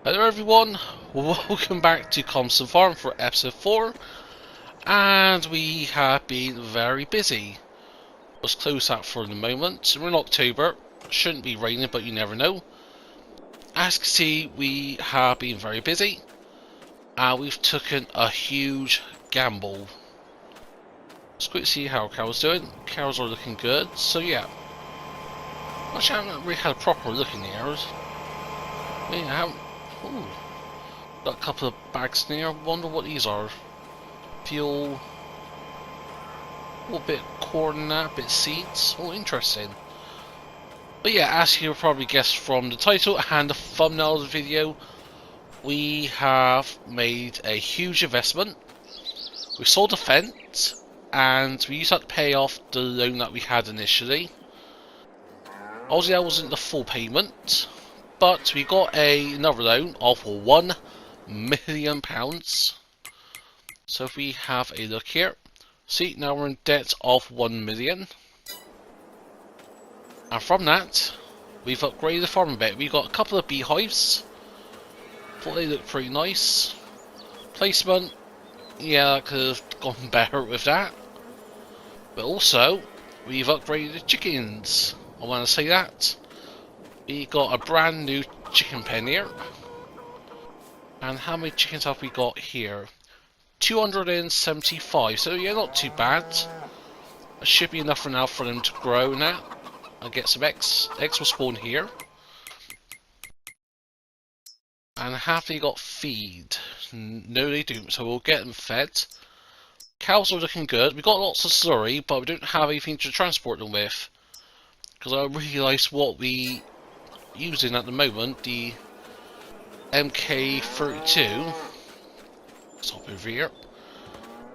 Hello everyone, welcome back to Calmsden Farm for episode 4, and we have been very busy. Let's close that for the moment. We're in October, shouldn't be raining but you never know. As you can see, we have been very busy, and we've taken a huge gamble. Let's quickly see how cows doing. Cows are looking good, so yeah. Actually, I haven't really had a proper look in the areas. I haven't. Ooh. Got a couple of bags in here. Wonder what these are. Fuel. A little bit of corn and that, a bit of seeds. Oh, interesting. But yeah, as you probably guessed from the title and the thumbnail of the video, we have made a huge investment. We sold the fence, and we used that to pay off the loan that we had initially. Obviously, that wasn't the full payment, but we got another loan of £1 million. So if we have a look here, see, now we're in debt of 1 million. And from that, we've upgraded the farm a bit. We got a couple of beehives. Thought they looked pretty nice. Placement, yeah, I could have gone better with that. But also, we've upgraded the chickens. I want to say that. We got a brand new chicken pen here. And how many chickens have we got here? 275, so yeah, not too bad. It should be enough for now for them to grow now. I'll get some eggs. Eggs will spawn here. And have they got feed? No, they don't, so we'll get them fed. Cows are looking good. We got lots of slurry, but we don't have anything to transport them with. Because I realise what we using at the moment, the MK32. Let's hop over here.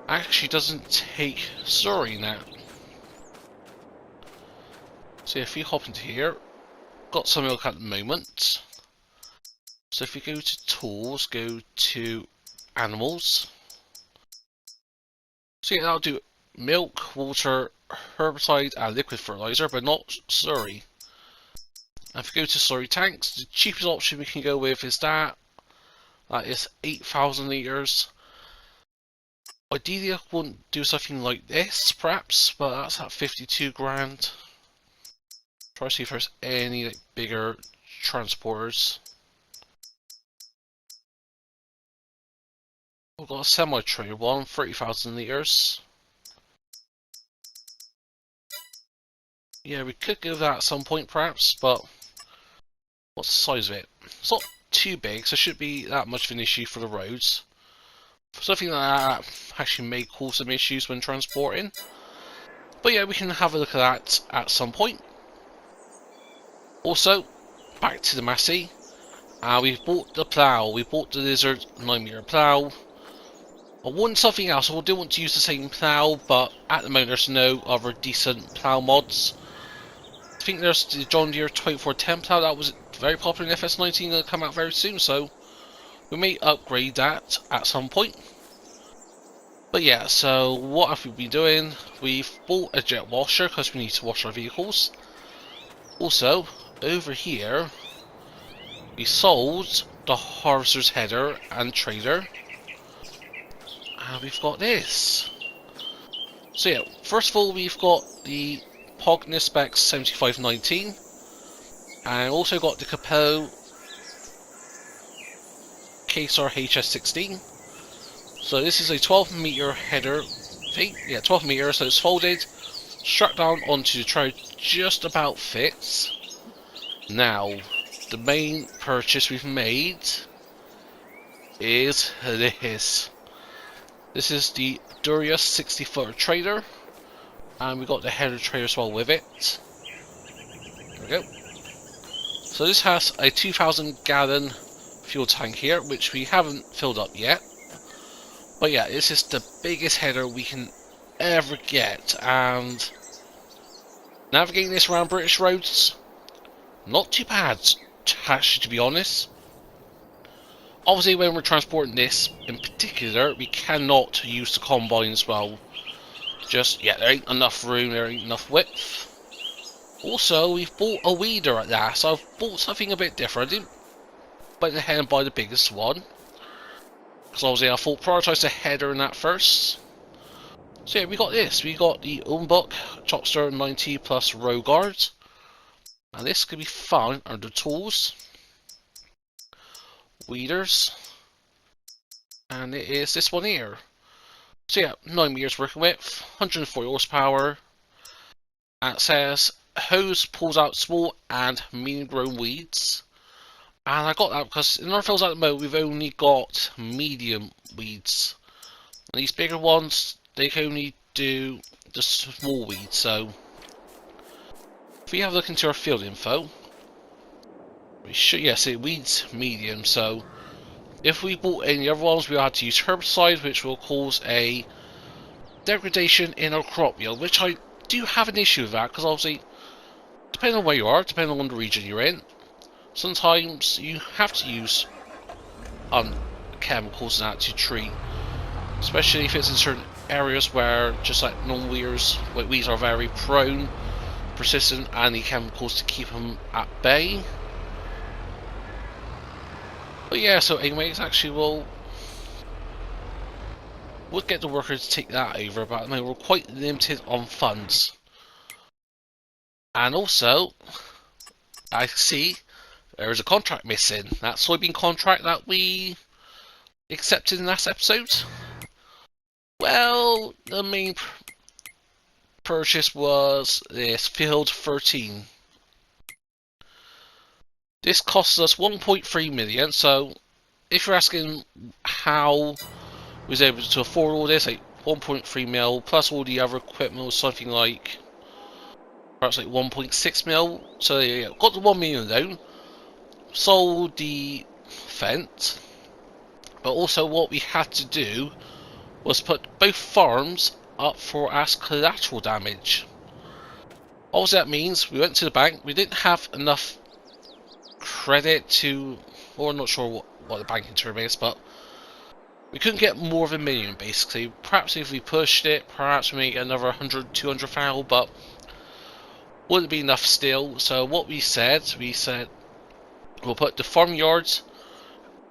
Actually doesn't take slurry now. So if we hop into here, got some milk at the moment. So if we go to tools, go to animals. So yeah, that'll do milk, water, herbicide and liquid fertilizer, but not slurry. And if we go to slurry tanks, the cheapest option we can go with is that. That is 8,000 litres. Ideally I wouldn't do something like this, perhaps, but that's at 52 grand. Try to see if there's any like, bigger transporters. We've got a semi-trailer one, 30,000 litres. Yeah, we could go that at some point perhaps, but what's the size of it? It's not too big, so it shouldn't be that much of an issue for the roads. For something like that actually may cause some issues when transporting. But yeah, we can have a look at that at some point. Also, back to the Massey. We've bought the plough. We bought the Lizard 9-metre plough. I want something else. I do want to use the same plough, but at the moment there's no other decent plough mods. I think there's the John Deere 2410 plough that was very popular in FS19, going to come out very soon, so we may upgrade that at some point. But yeah, so what have we been doing? We've bought a jet washer because we need to wash our vehicles. Also, over here, we sold the harvester's header and trailer. And we've got this. So yeah, first of all, we've got the Pogner Specs 7519. And also got the Capello Kesar HS16. So this is a 12-metre header thing. Yeah, 12 metres, so it's folded, strapped down onto the trailer, just about fits. Now, the main purchase we've made is this. This is the Durius 60-footer trailer, and we got the header trailer as well with it. There we go. So this has a 2,000-gallon fuel tank here, which we haven't filled up yet. But yeah, this is the biggest header we can ever get, and navigating this around British roads, not too bad, actually, to be honest. Obviously, when we're transporting this in particular, we cannot use the combine as well. Just, yeah, there ain't enough room, there ain't enough width. Also, we've bought a weeder at last, so I've bought something a bit different. went ahead and buy the biggest one. Because obviously I thought prioritise the header in that first. So yeah, we got this. We got the Umbuk Chopster 90 plus row guard. And this can be found under tools, weeders, and it is this one here. So yeah, 9 meters working width, 140 horsepower, and it says hose pulls out small and medium grown weeds. And I got that because in our fields at the moment we've only got medium weeds. And these bigger ones, they can only do the small weeds. So if we have a look into our field info, we should, yes, it weeds medium. So if we bought any other ones, we had to use herbicide, which will cause a degradation in our crop yield, which I do have an issue with that, because obviously, depending on where you are, depending on the region you're in, sometimes you have to use chemicals and that to treat, especially if it's in certain areas where just like non-weeds, weeds are very prone, persistent, and need chemicals to keep them at bay. But yeah, so anyways, actually we'll get the workers to take that over, but I mean, we're quite limited on funds. And also, I see there's a contract missing. That soybean contract that we accepted in last episode. Well, the main purchase was this field 13. This costs us 1.3 million, so if you're asking how we was able to afford all this, like 1.3 mil plus all the other equipment was something like perhaps like 1.6 mil. So yeah, got the 1 million loan, sold the fence, but also what we had to do was put both farms up for as collateral damage. Obviously that means we went to the bank, we didn't have enough credit to, or I'm not sure what the banking term is, but we couldn't get more than $1 million basically. Perhaps if we pushed it, perhaps we make another 100, 200,000, but wouldn't be enough still. So what we said we'll put the farmyards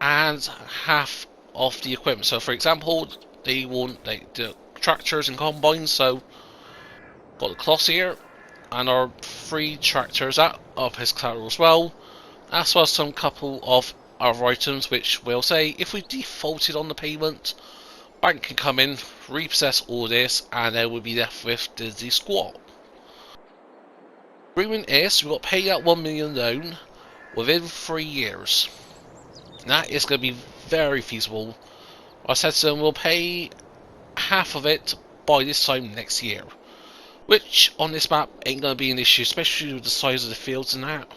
and half of the equipment. So for example, they want like the tractors and combines, so got the cloths here and our 3 tractors up his collateral as well, as well as some couple of other items which will say if we defaulted on the payment, bank can come in, repossess all this, and then we'll be left with the squat. Agreement is we got paid out 1 million loan within 3 years. That is going to be very feasible. I said to them we'll pay half of it by this time next year, which on this map ain't going to be an issue, especially with the size of the fields and that.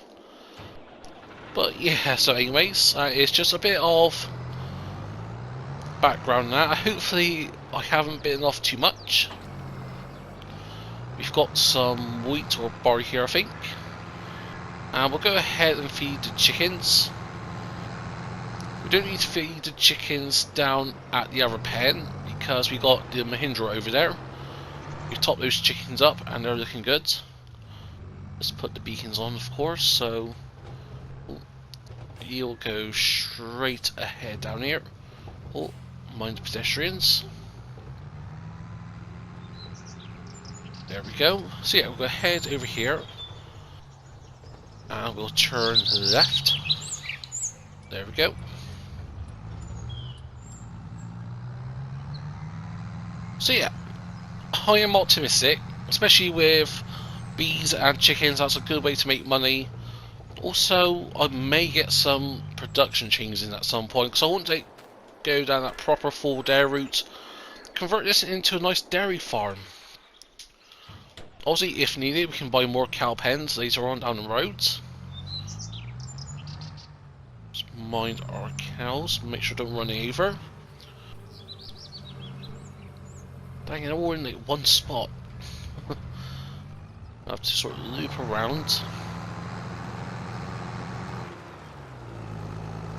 But yeah, so anyways, it's just a bit of background now. Hopefully I haven't bitten off too much. We've got some wheat or barley here I think. And we'll go ahead and feed the chickens. We don't need to feed the chickens down at the other pen because we got the Mahindra over there. We've topped those chickens up and they're looking good. Let's put the beacons on of course, so you'll go straight ahead down here. Oh, mind the pedestrians. There we go. So yeah, we'll go ahead over here and we'll turn left. There we go. So yeah, I am optimistic, especially with bees and chickens. That's a good way to make money. Also, I may get some production changes in at some point because I want to go down that proper full dairy route, convert this into a nice dairy farm. Obviously, if needed, we can buy more cow pens later on down the roads. Just mind our cows, make sure don't run over. Dang it, all in like one spot. I have to sort of loop around.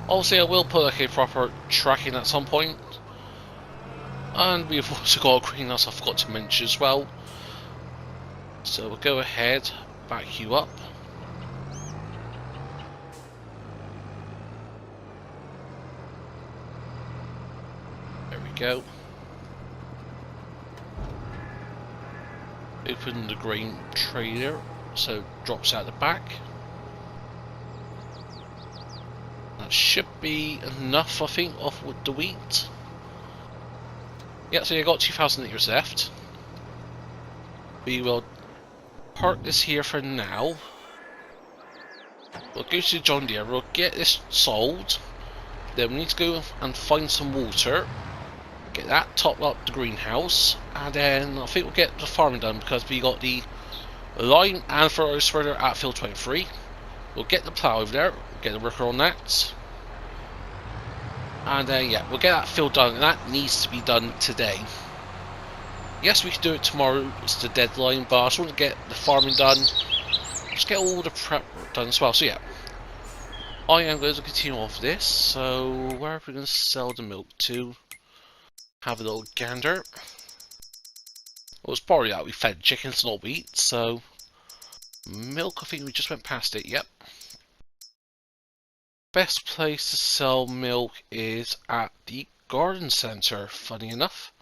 Obviously, I will put like a proper track in at some point. And we've also got a greenhouse I forgot to mention as well. So we'll go ahead, back you up. There we go. Open the grain trailer, so it drops out the back. That should be enough, I think, of the wheat. Yeah, so you got 2,000 litres left. We will park this here for now. We'll go to John Deere, we'll get this sold. Then we need to go and find some water. Get that topped up the greenhouse. And then I think we'll get the farming done because we got the line and fertilizer spreader at field 23. We'll get the plough over there, get the worker on that. And yeah, we'll get that field done, and that needs to be done today. Yes, we can do it tomorrow, it's the deadline, but I just want to get the farming done. Just get all the prep work done as well. So yeah, I am going to continue off this. So where are we going to sell the milk to? Have a little gander. Well, it's probably that we fed chickens, not wheat, so milk, I think we just went past it, yep. Best place to sell milk is at the garden centre, funny enough.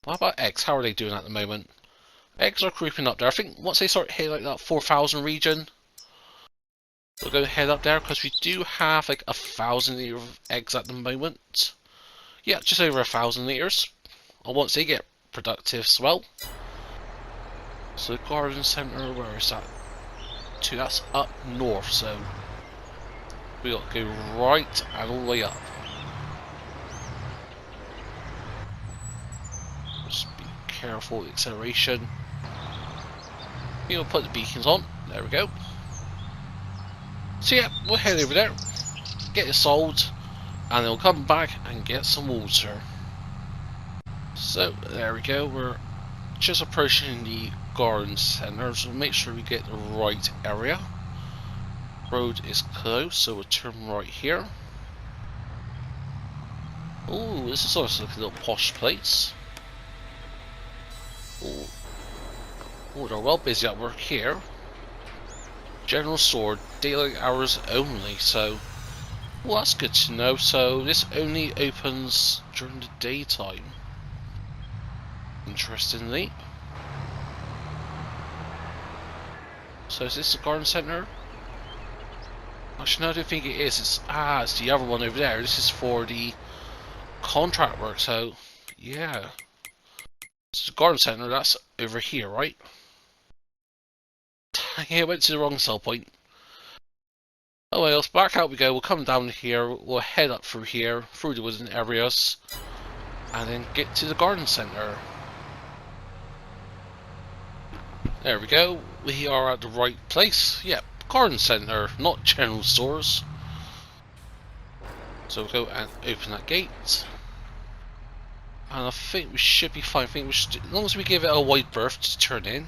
What about eggs? How are they doing at the moment? Eggs are creeping up there. I think once they start hitting like that 4,000 region, we'll go head up there because we do have like 1,000 litres of eggs at the moment. Yeah, just over 1,000 litres. And once they get productive as well. So the garden centre, where is that? That's up north, so we got to go right and all the way up. Just be careful with the acceleration. We'll put the beacons on. There we go. So yeah, we'll head over there, get it sold, and then we'll come back and get some water. So there we go. We're just approaching the garden centre, so make sure we get the right area. Road is closed, so we'll turn right here. Oh, this is also like a little posh place. Oh, they're well busy at work here. General store, daylight hours only, so well, that's good to know. So this only opens during the daytime. Interestingly. So is this the garden centre? Actually, no, I don't think it is. It's the other one over there. This is for the contract work. So yeah, it's the garden centre. That's over here, right? Yeah, I went to the wrong sell point. Oh well, back out we go. We'll come down here. We'll head up through here, through the wooden areas, and then get to the garden centre. There we go. We are at the right place. Yep, garden centre, not general stores. So we'll go and open that gate. And I think we should be fine. I think we should, as long as we give it a wide berth to turn in.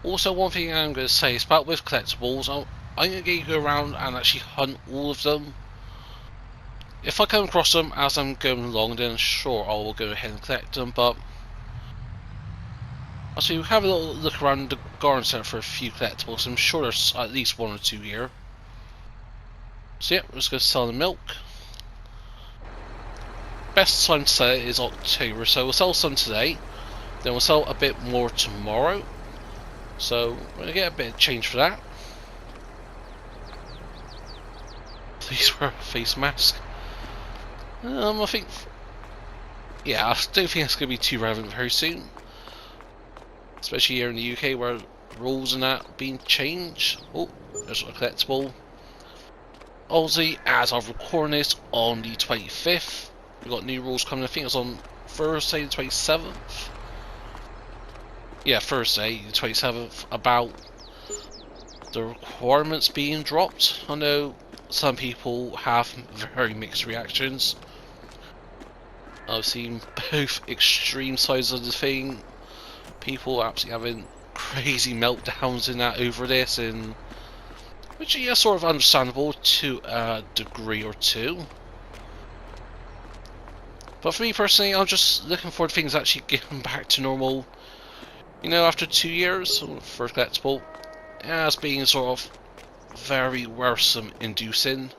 Also, one thing I'm going to say is about with collectibles, I'm going to go around and actually hunt all of them. If I come across them as I'm going along, then sure, I will go ahead and collect them, but so we'll have a little look around the garden centre for a few collectibles. I'm sure there's at least one or two here. So yeah, we're just going to sell the milk. Best time to sell it is October, so we'll sell some today, then we'll sell a bit more tomorrow. So we're going to get a bit of change for that. Please wear a face mask. I think, yeah, I don't think it's going to be too relevant very soon. Especially here in the UK where rules and that being changed. Oh, there's a collectible. Obviously, as I've recording this on the 25th, we've got new rules coming. I think it's on Thursday the 27th. Yeah, Thursday the 27th, about the requirements being dropped. I know some people have very mixed reactions. I've seen both extreme sides of the thing. People absolutely having crazy meltdowns in that over this, and which is sort of understandable to a degree or two. But for me personally, I'm just looking for things actually getting back to normal. You know, after 2 years for collectible, as being sort of very worrisome inducing.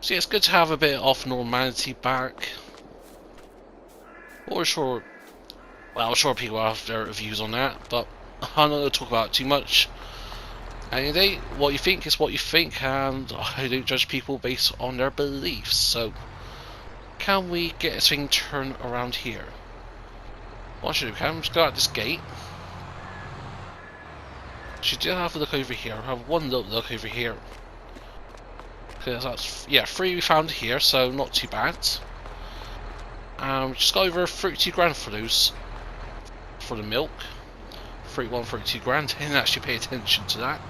So yeah, it's good to have a bit of normality back. Or sure, well, I'm sure people have their views on that, but I'm not going to talk about it too much. Any day, what you think is what you think, and I don't judge people based on their beliefs. So, can we get this thing turned around here? What should we do? Let's go out this gate. She did have a look over here. I have one little look over here. Because that's, yeah, 3 we found here, so not too bad. We just got over 32 grand for those, for the milk. 31, 32 grand. Didn't actually pay attention to that.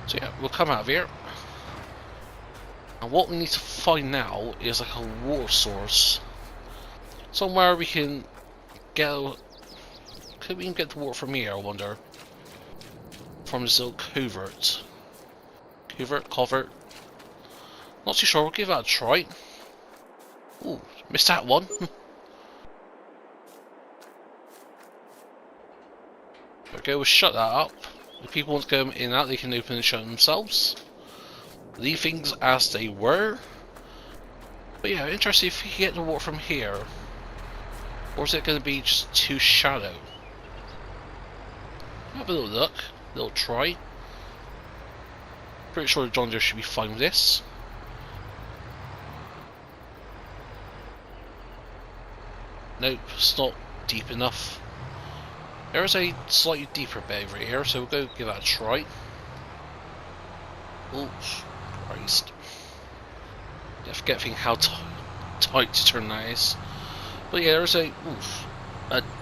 So yeah, we'll come out of here. And what we need to find now is like a water source. Somewhere we can get... Could we even get the water from here, I wonder? From this little covert. Covert. Not too sure, we'll give that a try. Ooh, missed that one. There we go, we'll shut that up. If people want to go in and out, they can open and shut themselves. Leave things as they were. But yeah, interesting if we can get the water from here. Or is it going to be just too shallow? Have a little look, a little try. Pretty sure John Deere should be fine with this. Nope, it's not deep enough. There is a slightly deeper bit over here, so we'll go give that a try. Oops, Christ. I forget how tight to turn that is. But yeah, there's a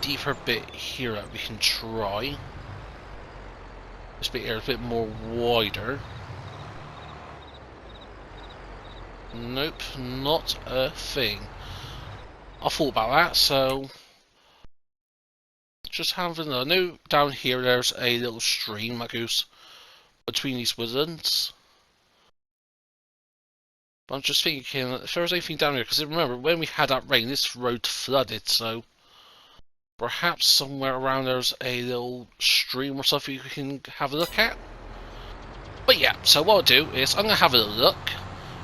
deeper bit here that we can try. This bit here is a bit more wider. Nope, not a thing. I thought about that, so just having a note down here. There's a little stream that goes between these woodlands. But I'm just thinking if there's anything down here, because remember when we had that rain, this road flooded, so perhaps somewhere around there's a little stream or something you can have a look at. But yeah, so what I'll do is I'm going to have a little look,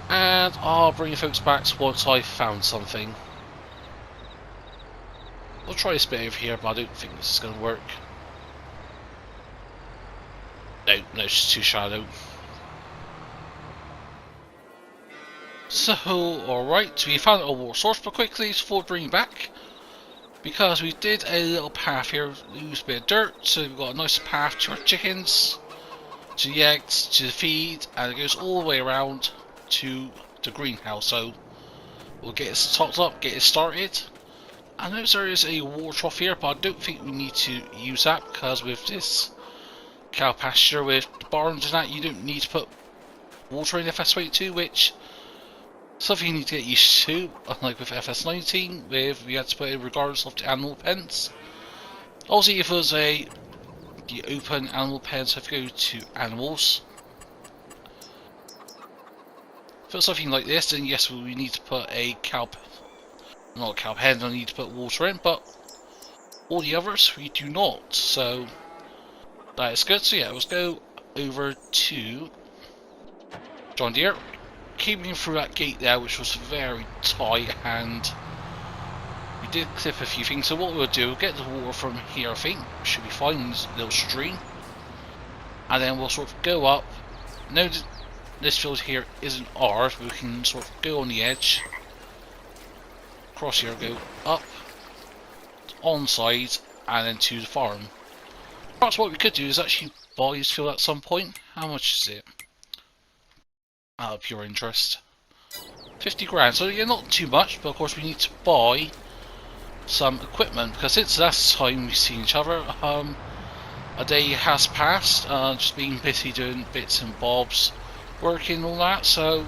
and I'll bring you folks back once I've found something. I'll try this bit over here, but I don't think this is going to work. No, it's just too shallow. So, alright, we found a water source, but quickly before bringing back, because we did a little path here, lose a bit of dirt, so we've got a nice path to our chickens, to the eggs, to the feed, and it goes all the way around to the greenhouse. So we'll get it topped up, get it started. I know there is a water trough here, but I don't think we need to use that, because with this cow pasture with the barns and that, you don't need to put water in FS22, which something you need to get used to, unlike with FS19, with we had to put it regardless of the animal pens. Also, if it was the open animal pens, have to go to animals. For something like this, then yes, we need to put a cow, not a cow pen, I need to put water in, but all the others we do not, so that is good. So yeah, let's go over to John Deere. Keeping through that gate there, which was very tight, and we did clip a few things. So what we'll do, we'll get the water from here, I think should be fine in this little stream, and then we'll sort of go up. Now this field here isn't ours, we can sort of go on the edge, cross here, go up, on side, and then to the farm. Perhaps what we could do is actually buy this field at some point. How much is it? Out of pure interest, 50 grand. So yeah, not too much, but of course we need to buy some equipment, because since last time we've seen each other, a day has passed. Just been busy doing bits and bobs, working and all that. So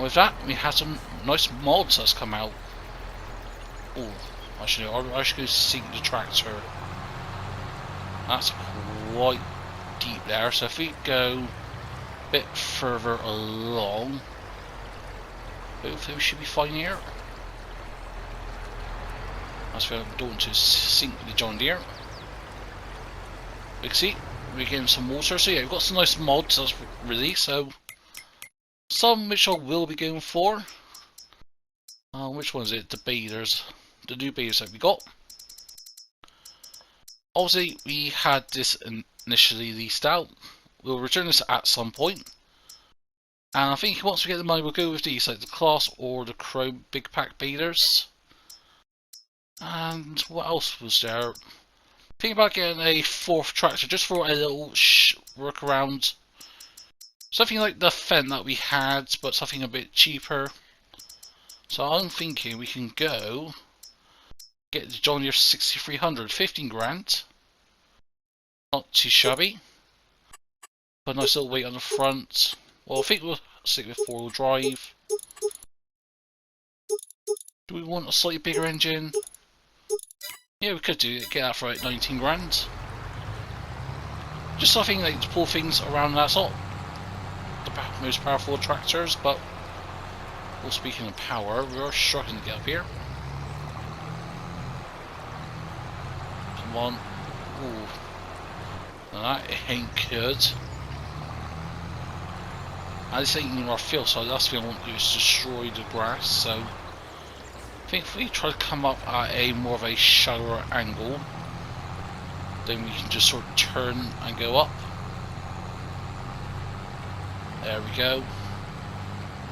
with that, we had some nice mods that's come out. Oh, I should go sink the tractor. That's quite deep there. So if we go bit further along, hopefully we should be fine here. That's why I'm doing to sink the John Deere. You can see we're getting some water. So yeah, we've got some nice mods that's released. So some which I will be going for. Which one is it? The baiters, the new baiters that we got. Obviously, we had this initially leased out. We'll return this at some point. And I think once we get the money, we'll go with these, like the Class or the Chrome Big Pack baiters. And what else was there? Think about getting a 4th tractor just for a little workaround. Something like the Fendt that we had, but something a bit cheaper. So I'm thinking we can go get the John Deere 6300, 15 grand. Not too shabby. Put a nice little weight on the front. Well, I think we'll stick with 4-wheel drive. Do we want a slightly bigger engine? Yeah, we could do it. Get that for like 19 grand. Just something like to pull things around. That's not the most powerful tractors, but well, speaking of power, we are struggling to get up here. Come on. Ooh. Now that ain't good. And this ain't in our field, so the last thing I want to do is destroy the grass, so I think if we try to come up at a more of a shallower angle, then we can just sort of turn and go up. There we go.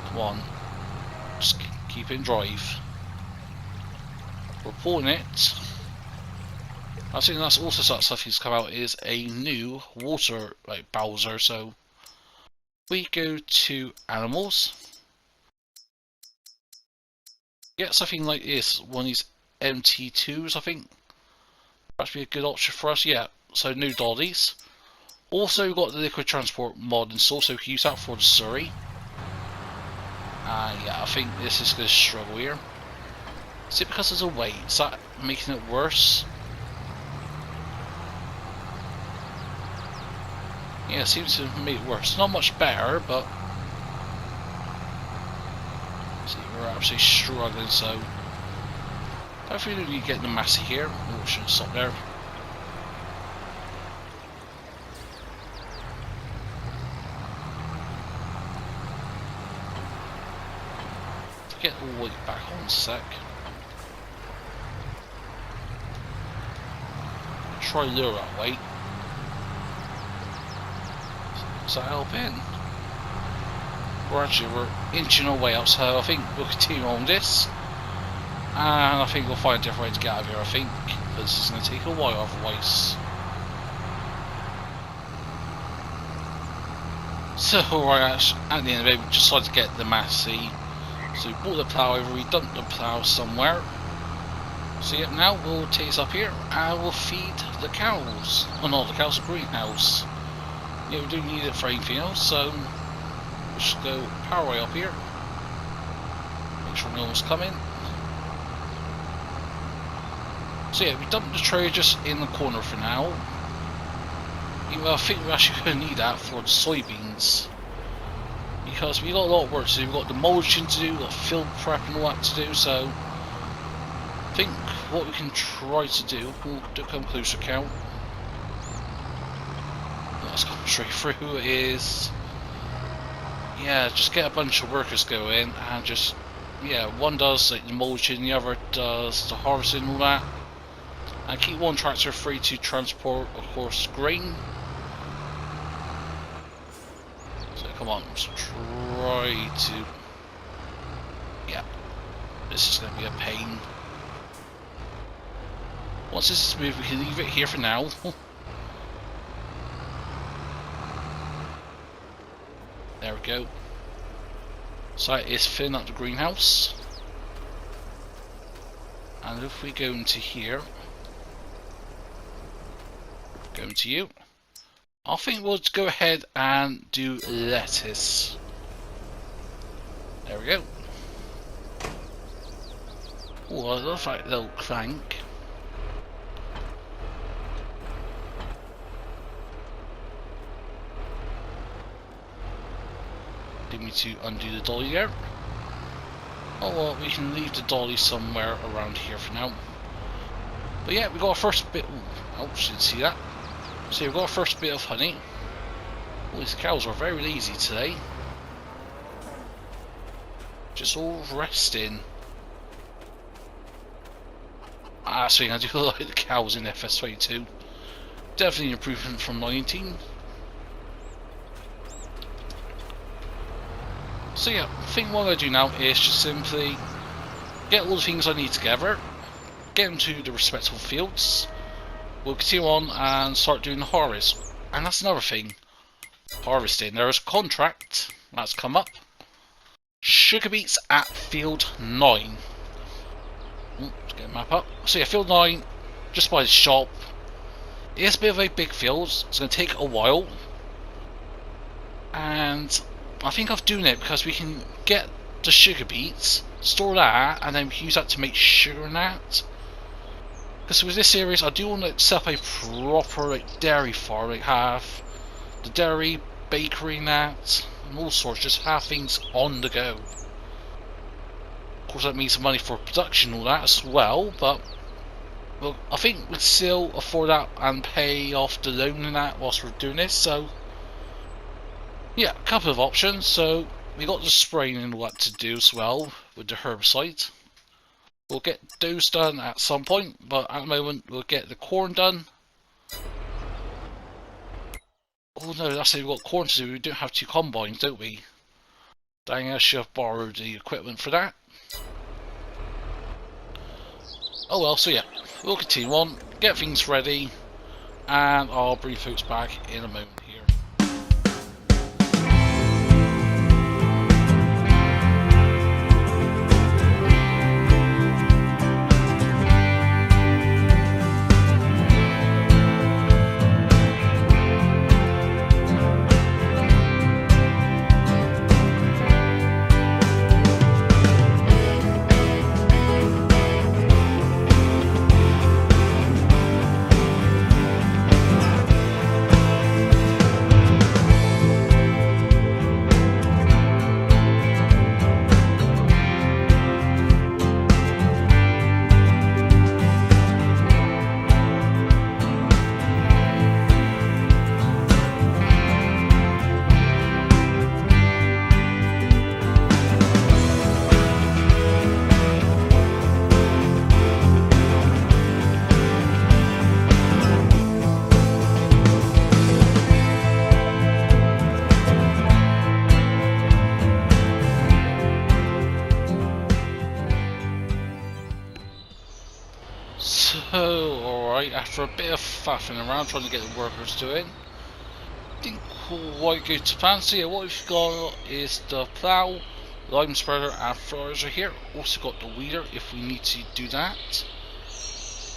Come on. Just keep it in drive. We're pulling it. I think that's also something that's come out is a new water like Bowser, so we go to animals. Get something like this, one of these MT2s I think. That'd be a good option for us, yeah. So no dollies. Also we've got the liquid transport mod installed, so we can use that for the Surrey. Yeah, I think this is going to struggle here. Is it because there's a weight? Is that making it worse? Yeah, it seems to make it worse. Not much better, but see, we're absolutely struggling, so hopefully we get the Massey here. Oh, we shouldn't stop there. Get the weight back on a sec. Try lure that weight. Does that help in? We're inching our way up, so I think we'll continue on this. And I think we'll find a different way to get out of here, I think. Because this is going to take a while otherwise. So, right, at the end of it, we decided to get the Massey. So we brought the plough over, we dumped the plough somewhere. So yeah, now we'll take this up here and we'll feed the cows. Well, not the cows, the greenhouse. Yeah, we do need it for anything else, so we'll just go power way up here. Make sure no one's coming. So yeah, we dumped the tray just in the corner for now. Even though I think we're actually going to need that for the soybeans. Because we've got a lot of work to do. We've got the mulching to do, we've got field prep and all that to do, so I think what we can try to do, we'll come closer count. Let's go straight through is, yeah, just get a bunch of workers going and just, yeah, one does like the mulching, the other does the harvesting and all that. And keep one tractor free to transport, of course, grain. Come on, let's try to... Yeah, this is going to be a pain. Once this is smooth, we can leave it here for now. There we go. So it is filling up the greenhouse. And if we go into here, go into you. I think we'll go ahead and do lettuce. There we go. Oh, I love that little clank. Need me to undo the dolly there. Oh well, we can leave the dolly somewhere around here for now. But yeah, we got our first bit. Ooh, ouch, didn't see that. So we've got our first bit of honey. All these cows are very lazy today. Just all resting. I do like the cows in FS22. Definitely an improvement from 19. So yeah, I think what I'm going to do now is just simply get all the things I need together, get them to the respective fields. We'll continue on and start doing the harvest. And that's another thing. Harvesting. There is a contract that's come up. Sugar beets at field 9. Let's get a map up. So yeah, field 9, just by the shop. It's a bit of a big field. It's going to take a while. And I think I'm doing it because we can get the sugar beets, store that, and then we can use that to make sugar and that. Because with this series, I do want to set up a proper dairy farm, have the dairy, bakery and that, and all sorts, just have things on the go. Of course that means some money for production and all that as well, but well, I think we'd still afford that and pay off the loan and that whilst we're doing this, so yeah, a couple of options. So we got the spraying and all that to do as well with the herbicide. We'll get those done at some point, but at the moment we'll get the corn done. Oh no, that's it, we've got corn to do. We don't have 2 combines, don't we? Dang, I should have borrowed the equipment for that. Oh well, so yeah, we'll continue on, get things ready, and I'll bring folks back in a moment here. So, alright, after a bit of faffing around trying to get the workers doing, didn't quite go to plan. So yeah, what we've got is the plough, lime spreader and fertilizer here. Also got the weeder if we need to do that.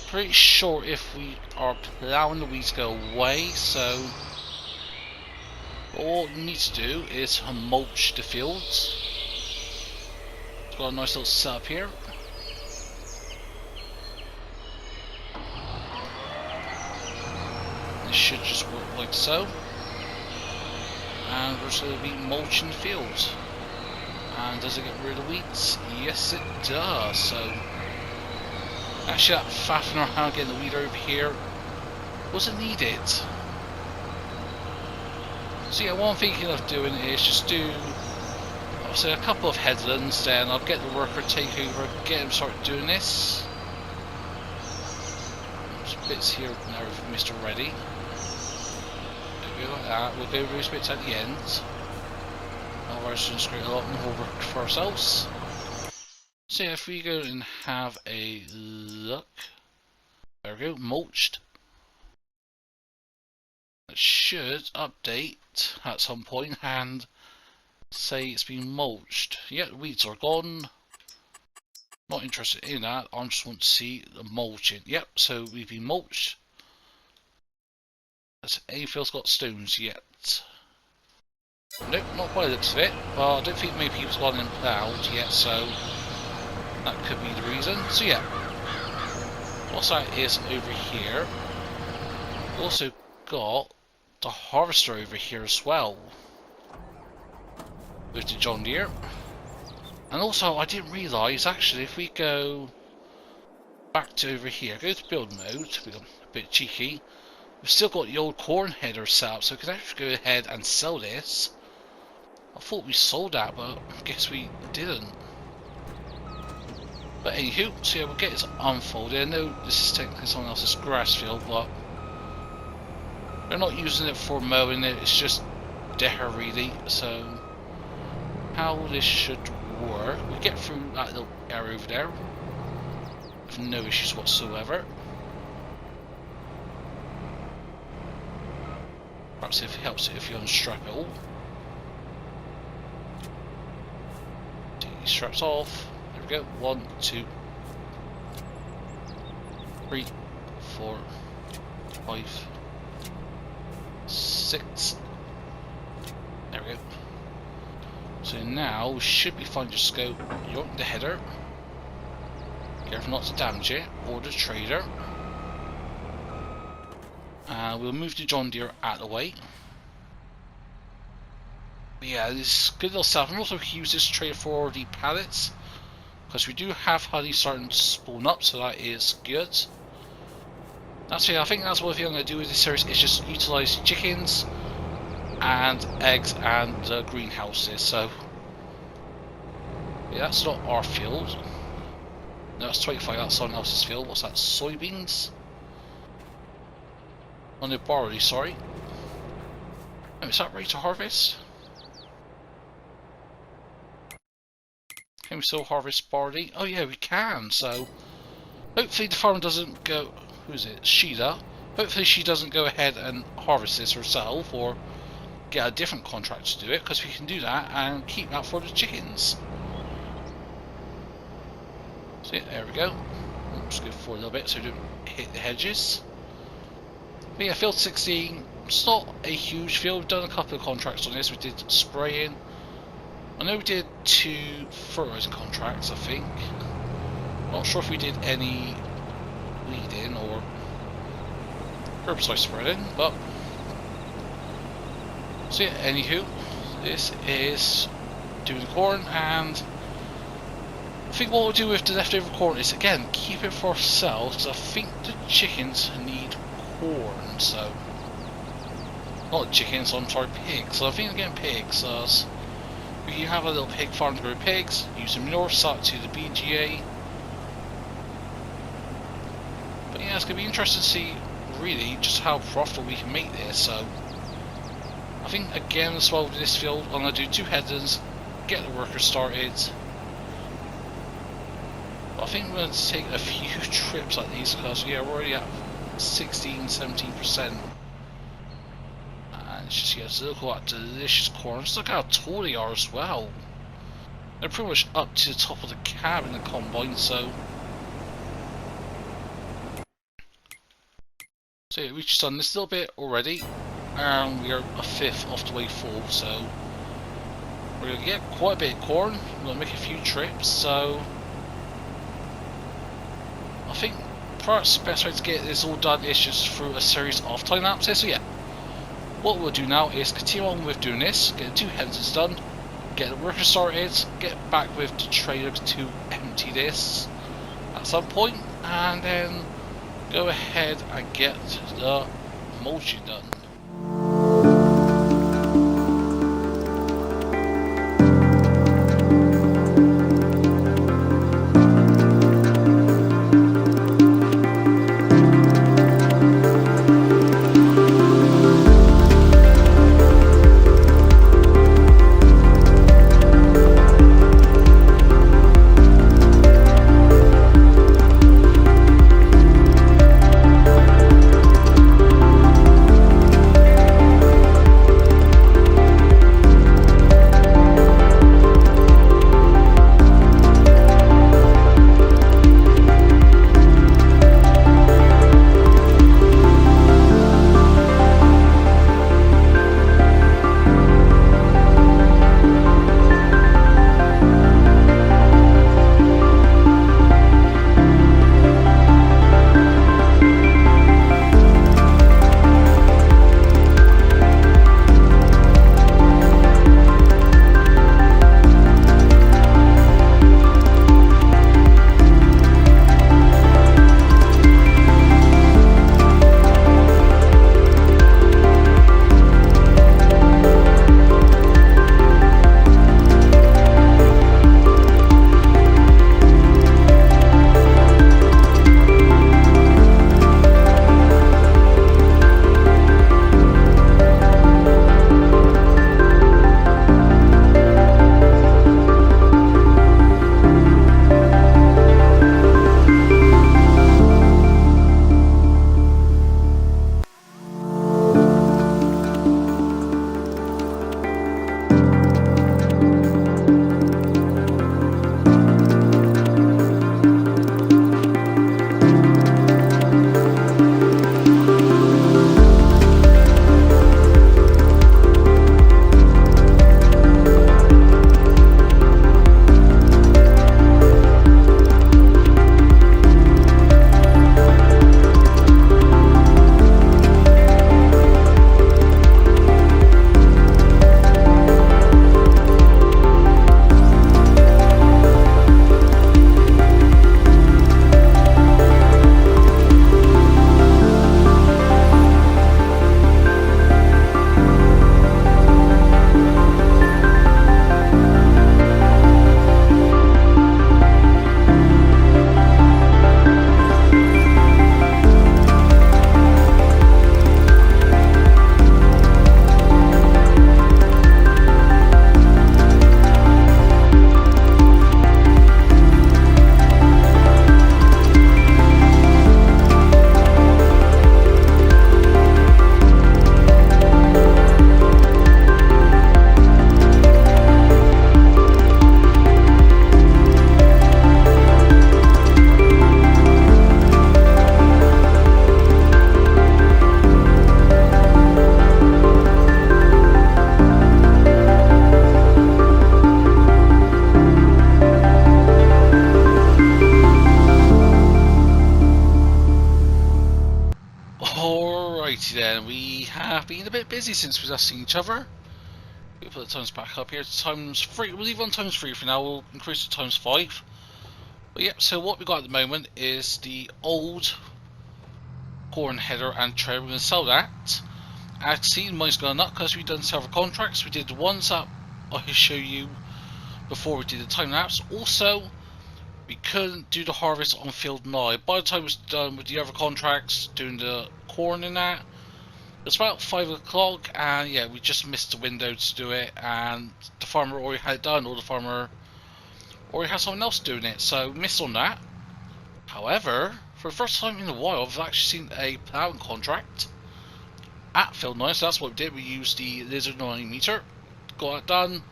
Pretty sure if we are ploughing, the weeds go away, so all you need to do is mulch the fields. It's got a nice little setup here. Should just work like so, and we're just going to be mulching the fields. And does it get rid of weeds? Yes it does. So actually that faffing around getting the weed over here wasn't needed. So yeah, what I'm thinking of doing is just do, I'll say, a couple of headlands, then I'll get the worker take over, get him start doing this. There's bits here now for Mr. Ready. Like that. We'll do those bits at the end. Otherwise, we'll just create a lot more work for ourselves. So, yeah, if we go and have a look, there we go, mulched. It should update at some point and say it's been mulched. Yeah, the weeds are gone. Not interested in that. I just want to see the mulching. Yep, so we've been mulched. Has anything else got stones yet? Nope, not by the looks of it. Well, I don't think many people's gone in ploughed yet, so that could be the reason. So yeah, what's that is over here. We've also got the harvester over here as well, with the John Deere. And also, I didn't realise, actually, if we go back to over here, go to build mode, we got a bit cheeky. We've still got the old corn header set up, so we can actually go ahead and sell this. I thought we sold that, but I guess we didn't. But anywho, so yeah, we'll get this unfolded. I know this is technically someone else's grass field, but they're not using it for mowing it, it's just there really. So how this should work, we get through that little area over there with no issues whatsoever. Perhaps if it helps if you unstrap it all. Take these straps off. There we go. 1, 2, 3, 4, 5, 6. There we go. So now we should be fine. Just go yoink the header. Careful not to damage it or the trailer. We'll move the John Deere out of the way. But yeah, this good little setup. I'm also use this trailer for the pallets because we do have honey starting to spawn up, so that is good. That's it. I think that's what I'm going to do with this series is just utilize chickens and eggs and greenhouses. So yeah, that's not our field. No, that's 25. That's someone else's field. What's that? Soybeans. On the barley, sorry. Oh, is that ready to harvest? Can we still harvest barley? Oh yeah, we can. So hopefully the farm doesn't go. Who is it? Sheila. Hopefully she doesn't go ahead and harvest this herself, or get a different contract to do it, because we can do that and keep that for the chickens. So yeah, there we go. Just go forward a little bit so we don't hit the hedges. But yeah, field 16, it's not a huge field. We've done a couple of contracts on this. We did spraying. I know we did 2 fertilizing contracts, I think. Not sure if we did any weeding or herbicide spreading, but so yeah, anywho, this is doing the corn, and I think what we'll do with the leftover corn is again keep it for ourselves, because I think the chickens need corn. So not chickens, I'm sorry, pigs. So I think I'm getting pigs. We can have a little pig farm to grow pigs, use the manure, sell it to the BGA. But yeah, it's going to be interesting to see really just how profitable we can make this. So I think again as well with this field, I'm going to do 2 headers, get the workers started. But I think we're going to take a few trips like these, because yeah, we're already at 16-17%. And just yeah, look at that delicious corn. Just look how tall they are as well. They're pretty much up to the top of the cab in the combine. So yeah, we've just done this little bit already, and we are a fifth off the way full. So we're gonna get quite a bit of corn. We're gonna make a few trips. So I think perhaps the best way to get this all done is just through a series of time lapses. So yeah, what we'll do now is continue on with doing this, get the 2 headers done, get the workers started, get back with the trailer to empty this at some point, and then go ahead and get the mulching done. have been a bit busy since we last seen each other. We'll put the times back up here to ×3. We'll leave on ×3 for now. We'll increase it to ×5. But yep, so what we got at the moment is the old corn header and trailer. We're going to sell that. As you see, mine's gone up because we've done several contracts. We did the ones that I show you before we did the time lapse. Also, we couldn't do the harvest on field 9. By the time it was done with the other contracts, doing the corn and that, it's about 5 o'clock, and yeah, we just missed the window to do it, and the farmer already had it done, or the farmer already had someone else doing it, so missed on that. However, for the first time in a while, I've actually seen a plowing contract at field 9, so that's what we did. We used the Lizard 9 meter, got it done,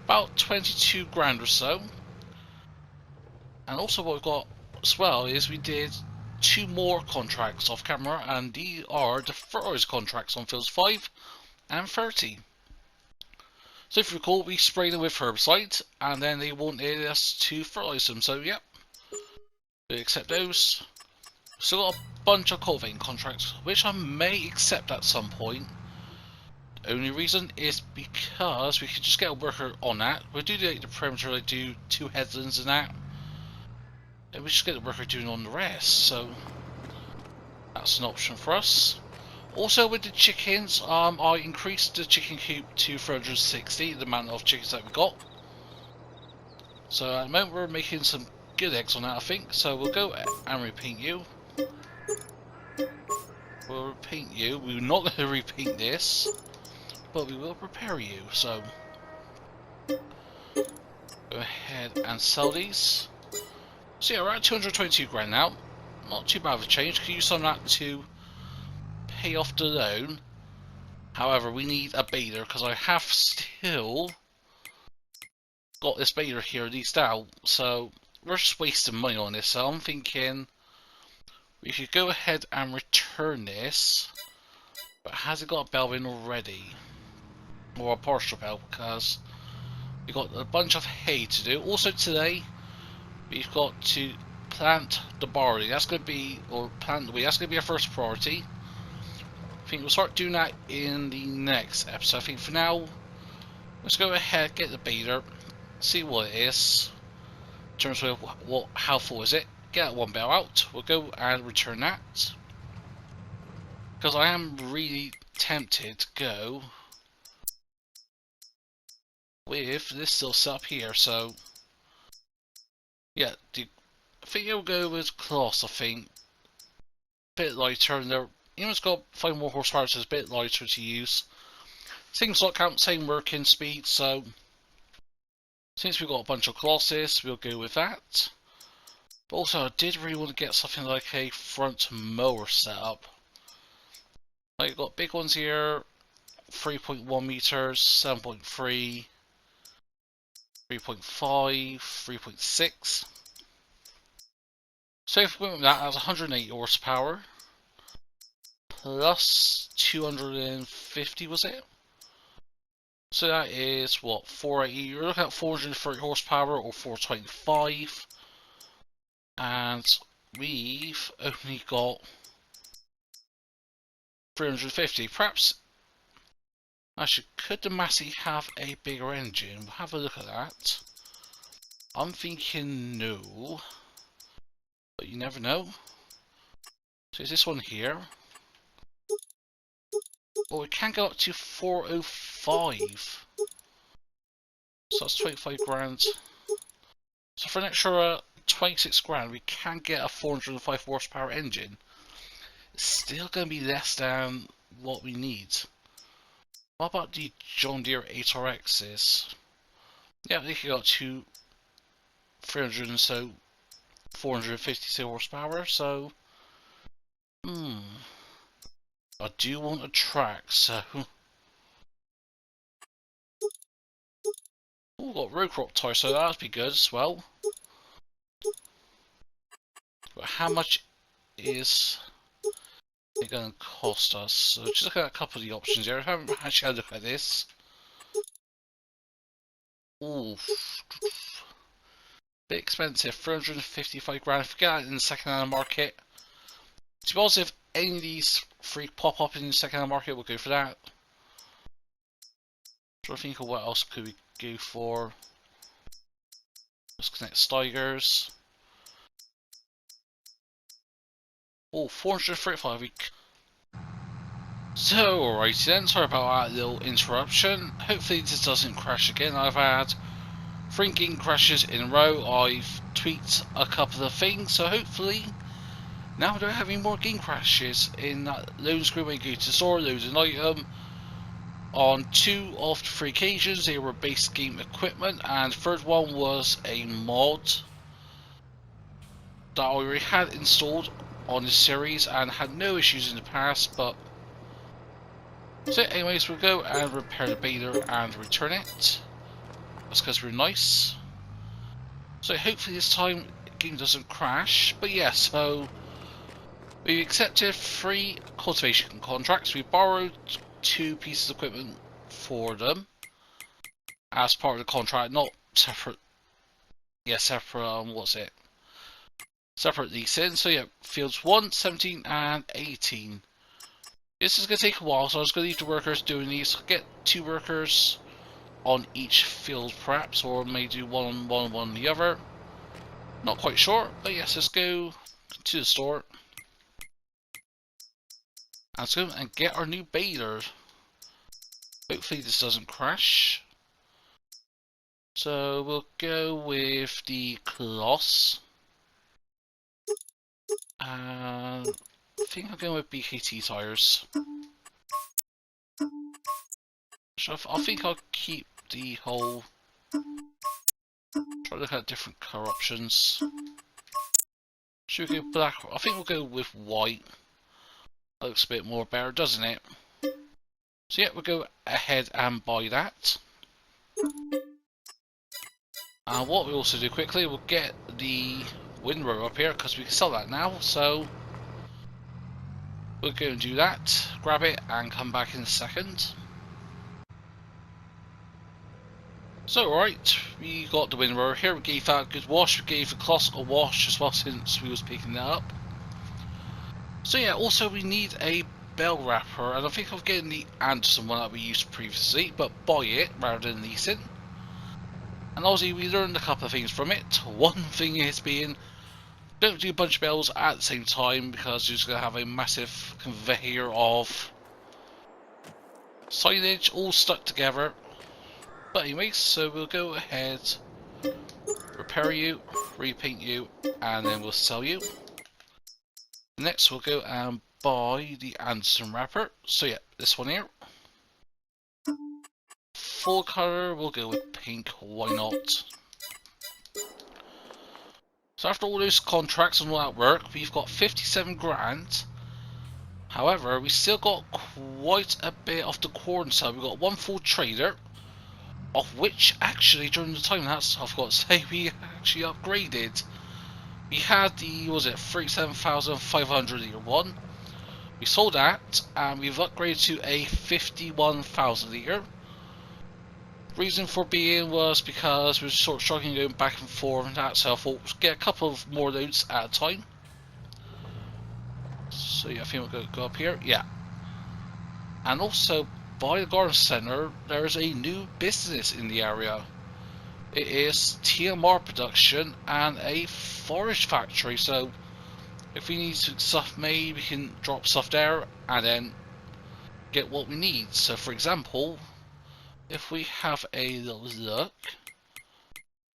about 22 grand or so. And also what we've got as well is we did 2 more contracts off camera, and these are the fertilizer contracts on fields 5 and 30. So if you recall, we sprayed them with herbicide, and then they wanted us to fertilize them, so yep, we accept those. Still got a bunch of cultivating contracts, which I may accept at some point. The only reason is because we could just get a worker on that. We'll do the perimeter, like do 2 headlands and that. And we just get the worker doing on the rest, so that's an option for us. Also with the chickens, I increased the chicken coop to 360, the amount of chickens that we got. So at the moment we're making some good eggs on that, I think. So we'll go and repaint you. We'll repaint you. We're not going to repaint this, but we will prepare you. So go ahead and sell these. So yeah, we're at 222 grand now. Not too bad of a change. Could use some of that to pay off the loan. However, we need a baiter because I have still got this baiter here leased out. So we're just wasting money on this. So I'm thinking we could go ahead and return this. But has it got a bell in already? Or a partial bell, because we've got a bunch of hay to do. Also today, we've got to plant the barley. That's going to be, or plant the wheat. That's going to be our first priority. I think we'll start doing that in the next episode. I think for now, let's go ahead, get the baiter, see what it is. In terms of how full is it? Get that 1 bell out. We'll go and return that. Because I am really tempted to go with this still set up here. So yeah, I think it'll go with Class. I think a bit lighter, and they're, you know, it's got 5 more horsepower, so it's a bit lighter to use. Same slot count, same working speed. So since we've got a bunch of classes, we'll go with that. But also, I did really want to get something like a front mower setup. Like, you've got big ones here, 3.1 meters, 7.3, 3.5, 3.6. So if we went with that, that's 108 horsepower. Plus 250, was it? So that is, what, 480? You're looking at 430 horsepower or 425. And we've only got 350. Perhaps, actually, could the Massey have a bigger engine? We'll have a look at that. I'm thinking no, but you never know. So is this one here? Well, we can go up to 405. So that's 25 grand. So for an extra 26 grand, we can get a 405 horsepower engine. It's still going to be less than what we need. What about the John Deere 8RXs? Yeah, they can go up to 300 and so 452 horsepower, so I do want a track, so oh, got road crop tire, so that'd be good as well. But how much is it going to cost us? So just look at a couple of the options here. I haven't actually had a look at this. Ooh, bit expensive, 355 grand. If you get that in the second-hand market, To be honest, if any of these free pop up in the second-hand market, we'll go for that. So I think of what else could we go for. Let's connect Steigers. Oh, 435 a week. So, alrighty then, sorry about that little interruption. Hopefully this doesn't crash again. I've had 3 game crashes in a row. I've tweaked a couple of things, so hopefully now I don't have any more game crashes in that loading screen when you go to the store, load an item. On 2 of the 3 occasions they were base game equipment, and the third one was a mod that I already had installed on this series and had no issues in the past, but so anyways, we'll go and repair the baler and return it. That's because we're nice. So hopefully this time the game doesn't crash. But yeah, so we accepted 3 cultivation contracts. We borrowed 2 pieces of equipment for them as part of the contract, not separate. Yeah, separate. What's it? Separate leasing. So yeah, fields 1, 17, and 18. This is going to take a while, so I was going to leave the workers doing these. Get 2 workers on each field perhaps, or maybe do one on one, one on the other. Not quite sure, but yes, let's go to the store. And let's go and get our new baler. Hopefully this doesn't crash. So we'll go with the Coloss. And I think I'm going with BKT tires. So I think I'll keep the whole. Try to look at different colour options. Should we go black? I think we'll go with white. That looks a bit more better, doesn't it? So yeah, we'll go ahead and buy that. And what we also do quickly, we'll get the windrow up here because we can sell that now. So we'll go and do that, grab it, and come back in a second. So alright, we got the windrow here. We gave that a good wash. We gave the Coloss a wash as well since we was picking that up. So yeah, also we need a bell wrapper, and I think I'm getting the Anderson one that we used previously, but buy it rather than lease it. And obviously we learned a couple of things from it. One thing is being, don't do a bunch of bells at the same time because you're just going to have a massive conveyor of signage all stuck together. But anyways, so we'll go ahead, repair you, repaint you, and then we'll sell you. Next we'll go and buy the Anderson wrapper. So yeah, this one here. Full colour, we'll go with pink, why not? So after all those contracts and all that work, we've got 57 grand. However, we still got quite a bit of the corn side. We've got 1 full trader, of which actually during the time that's, I forgot to say, we actually upgraded. We had the, was it 37,500 litre one. We sold that and we've upgraded to a 51,000 litre. Reason for being was because we were sort of struggling going back and forth and that, so I thought we'd get a couple of more loads at a time. So yeah, I think we'll go up here, yeah. And also by the garden centre there is a new business in the area. It is TMR production and a forage factory, so if we need stuff made we can drop stuff there and then get what we need. So for example, if we have a little look,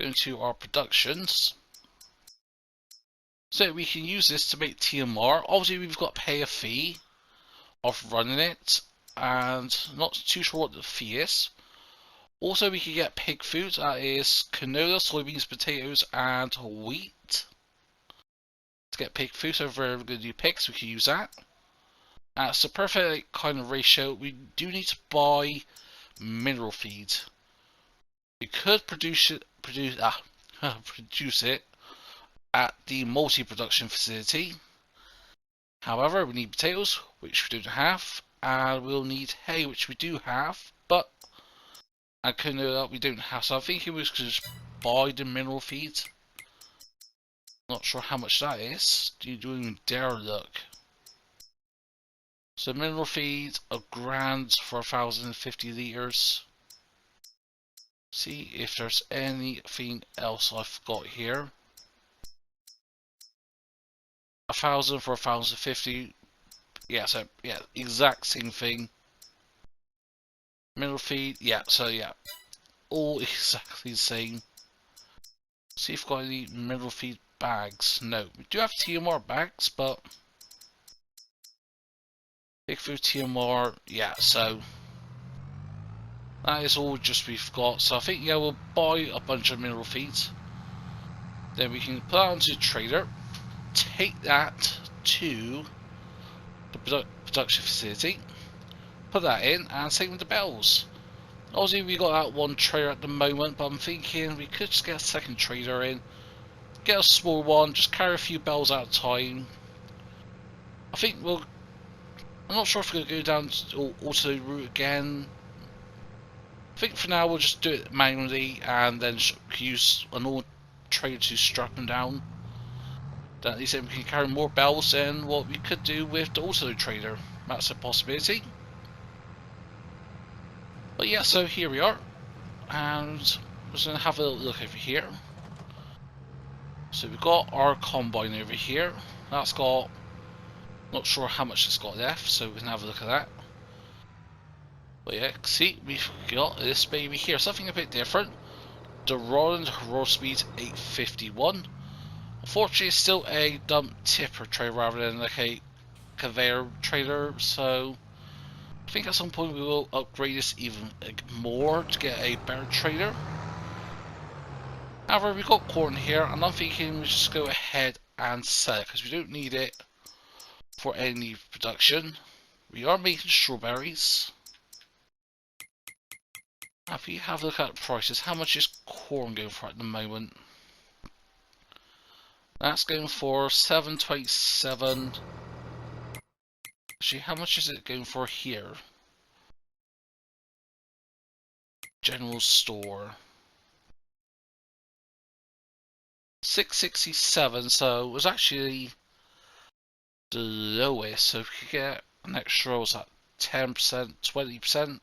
go into our productions, so we can use this to make TMR. Obviously we've got to pay a fee of running it, and not too sure what the fee is. Also we can get pig food, that is canola, soybeans, potatoes and wheat. To get pig food, so if we're going to do pigs we can use that. It's the perfect kind of ratio. We do need to buy mineral feed. We could produce it at the multi-production facility. However, we need potatoes, which we don't have, and we'll need hay, which we do have, but I canola we don't have. So I'm thinking we could just buy the mineral feed. Not sure how much that is. Do you even dare look? So mineral feed, £1,000 for 1,050 litres. See if there's anything else I've got here. 1,000 for 1,050. Yeah, so yeah, exact same thing. Mineral feed, yeah, so yeah, all exactly the same. See if we've got any mineral feed bags. No, we do have TMR bags, but big food TMR, yeah, so that is all just we've got. So I think, yeah, we'll buy a bunch of mineral feeds. Then we can put that onto the trader, take that to the production facility, put that in, and same with the bells. Obviously, we got that one trader at the moment, but I'm thinking we could just get a second trader in, get a small one, just carry a few bells at a time. I think we'll. I'm not sure if we're going to go down to auto route again. I think for now we'll just do it manually and then use an old trader to strap them down. Then at least then we can carry more bells than what we could do with the auto trader. That's a possibility. But yeah, so here we are, and we're just going to have a look over here. So we've got our combine over here. That's got, not sure how much it's got left, so we can have a look at that. But yeah, see, we've got this baby here, something a bit different. The Roland roll speed 851. Unfortunately, it's still a dump tipper tray rather than like a conveyor trailer, so I think at some point we will upgrade this even more to get a better trader. However, we've got corn here, and I'm thinking we just go ahead and sell it because we don't need it for any production. We are making strawberries. If you have a look at prices, how much is corn going for at the moment? That's going for 7.27. Actually, how much is it going for here? General store. 6.67. So it was actually the lowest. So if we could get an extra, was that 10%, 20%?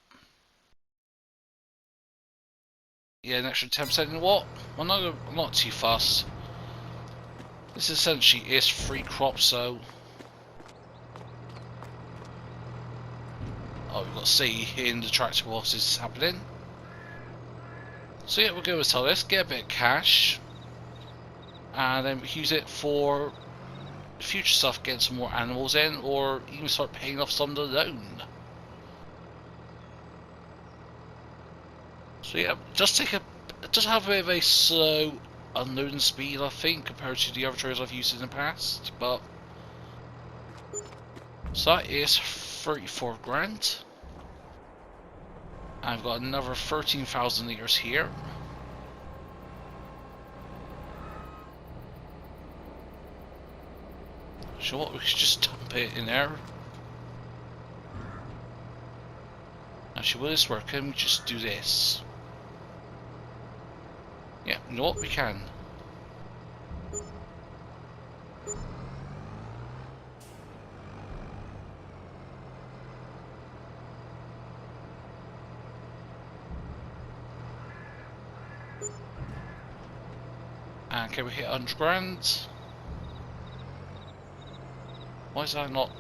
Yeah, an extra 10%. You know what? I'm not too fussed. This essentially is free crop, so. Oh, we've got to see in the tractor what this is happening. So yeah, we're going to sell this, get a bit of cash, and then use it for future stuff, getting some more animals in, or even start paying off some of the loan. So yeah, just have a bit of a slow unloading speed, I think, compared to the other trailers I've used in the past. But so that is 34 grand. I've got another 13,000 litres here. So what, we should just dump it in there. Actually, will this work? Can we just do this? Yeah, you know what, we can. And can we hit 100 grand? Why is that not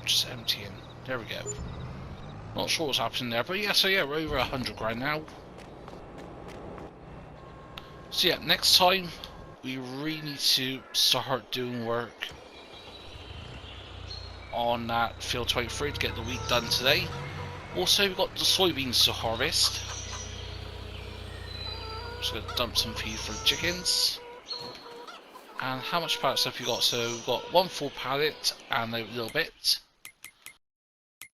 just emptying? There we go. Not sure what's happening there, but yeah, so yeah, we're over 100 grand now. So yeah, next time we really need to start doing work on that field 23 to get the wheat done today. Also, we've got the soybeans to harvest. Just gonna dump some feed for the chickens. And how much pallets have we got? So we've got one full pallet and a little bit.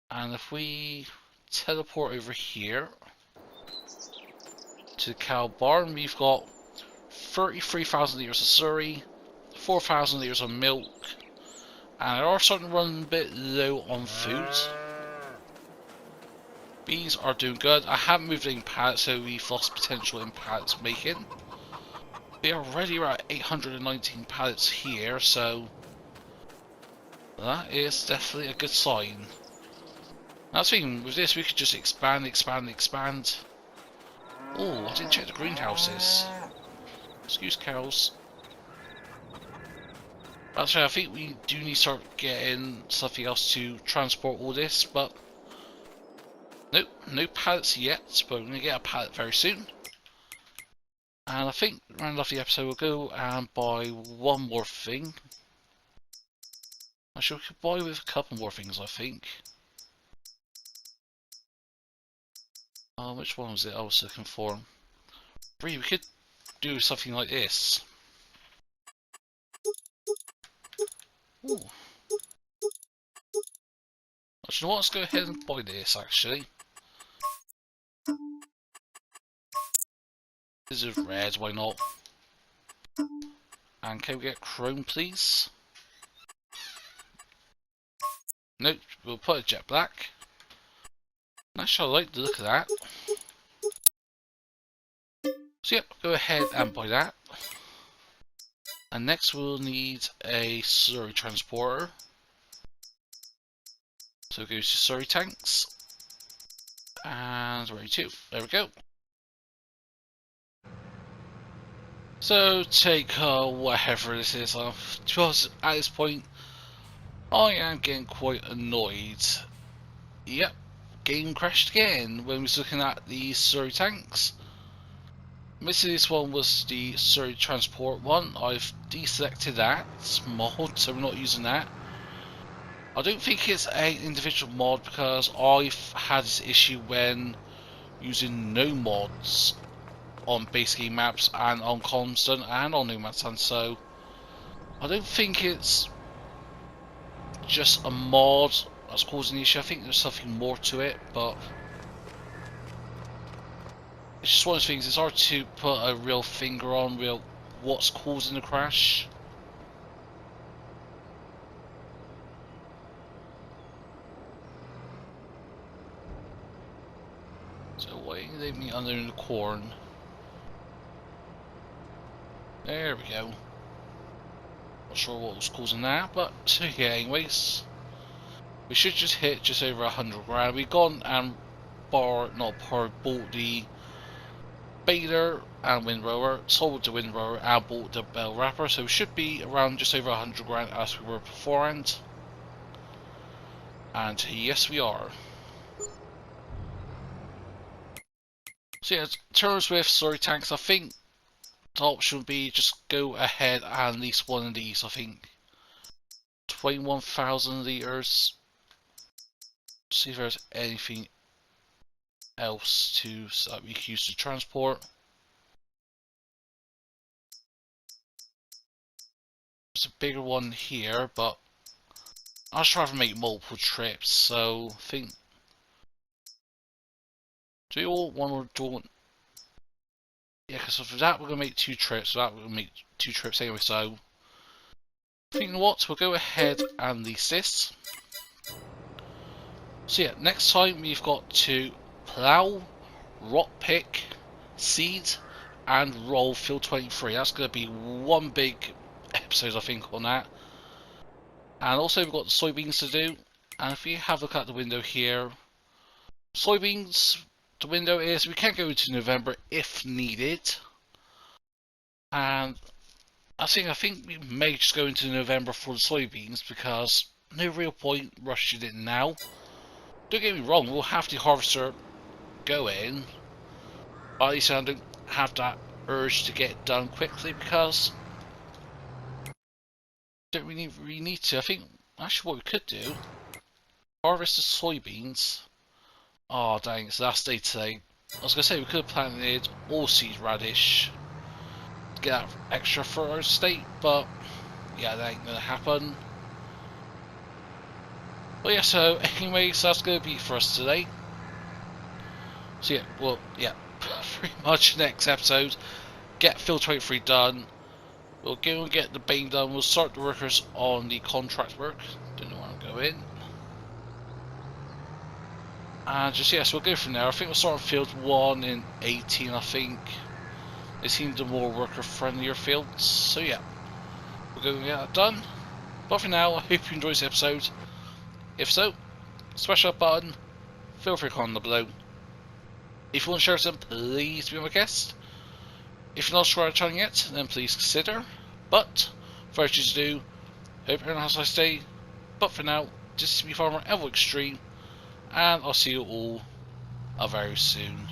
And if we teleport over here to the cow barn, we've got 33,000 litres of slurry, 4,000 litres of milk, and they are starting to run a bit low on food. Bees are doing good. I haven't moved any pallets, so we've lost potential in pallets making. We are already at 819 pallets here, so that is definitely a good sign. That's the thing, with this we could just expand, expand, expand. Oh, I didn't check the greenhouses. Excuse cows. Actually, I think we do need to start getting something else to transport all this, but nope, no pallets yet, but we're going to get a pallet very soon. And I think round off the episode we'll go and buy one more thing. Actually, we could buy with a couple more things, I think. Which one was it I was looking for? Really, we could do something like this. Ooh. Actually, let's go ahead and buy this, actually. This is red, why not? And can we get chrome, please? Nope, we'll put a jet black. Actually, I like the look of that. So yep, go ahead and buy that. And next we'll need a slurry transporter. So go to slurry tanks. And ready to. There we go. So take whatever this is off. Because at this point, I am getting quite annoyed. Yep, game crashed again when we was looking at the slurry tanks. Missing this one was the slurry transport one. I've deselected that mod, so we're not using that. I don't think it's an individual mod because I've had this issue when using no mods on base game maps and on Calmsden and on No Man's Land, so I don't think it's just a mod that's causing the issue. I think there's something more to it, but it's just one of those things. It's hard to put a real finger on what's causing the crash. So why leave me under the corn? There we go. Not sure what was causing that, but yeah, anyways. We should just hit just over 100 grand. We've gone and bought the baler and windrower, sold the windrower and bought the bell wrapper, so we should be around just over 100 grand as we were beforehand. And yes, we are. So yeah, in terms with slurry tanks, I think the option would be just go ahead and lease one of these. I think 21,000 litres. See if there's anything else that we can use to transport. There's a bigger one here, but I'll try to make multiple trips. So I think, do you all want to do? Yeah, because for that we're gonna make 2 trips. So that we're gonna make 2 trips anyway. So I think, you know what? We'll go ahead and lease this. So yeah, next time we've got to plough, rock pick, seed, and roll field 23. That's going to be one big episode, I think, on that. And also we've got the soybeans to do. And if you have a look at the window here, soybeans, the window is we can go into November if needed. And I think we may just go into November for the soybeans because no real point rushing it now. Don't get me wrong, we'll have the harvester going, but at least I don't have that urge to get it done quickly because I don't really need to. I think actually what we could do, harvest the soybeans. Oh dang, it's the last day today. I was going to say we could have planted all seed radish to get that extra fertile state, but yeah, that ain't going to happen. But yeah, so anyways, that's going to be it for us today. So yeah, well, yeah, pretty much next episode, get field 23 done. We'll go and get the Bane done. We'll start the workers on the contract work. Don't know where I'm going. And just yes, we'll go from there. I think we'll start on field 1 in 18. I think they seem the more worker friendlier fields. So yeah, we'll go and get that done. But for now, I hope you enjoyed this episode. If so, smash that button, feel free to comment below. If you want to share some, please be my guest. If you're not subscribed to the channel yet, then please consider. But, without you to do, hope everyone has a nice day. But for now, this is me, Farmer EnvoyXtreme, and I'll see you all very soon.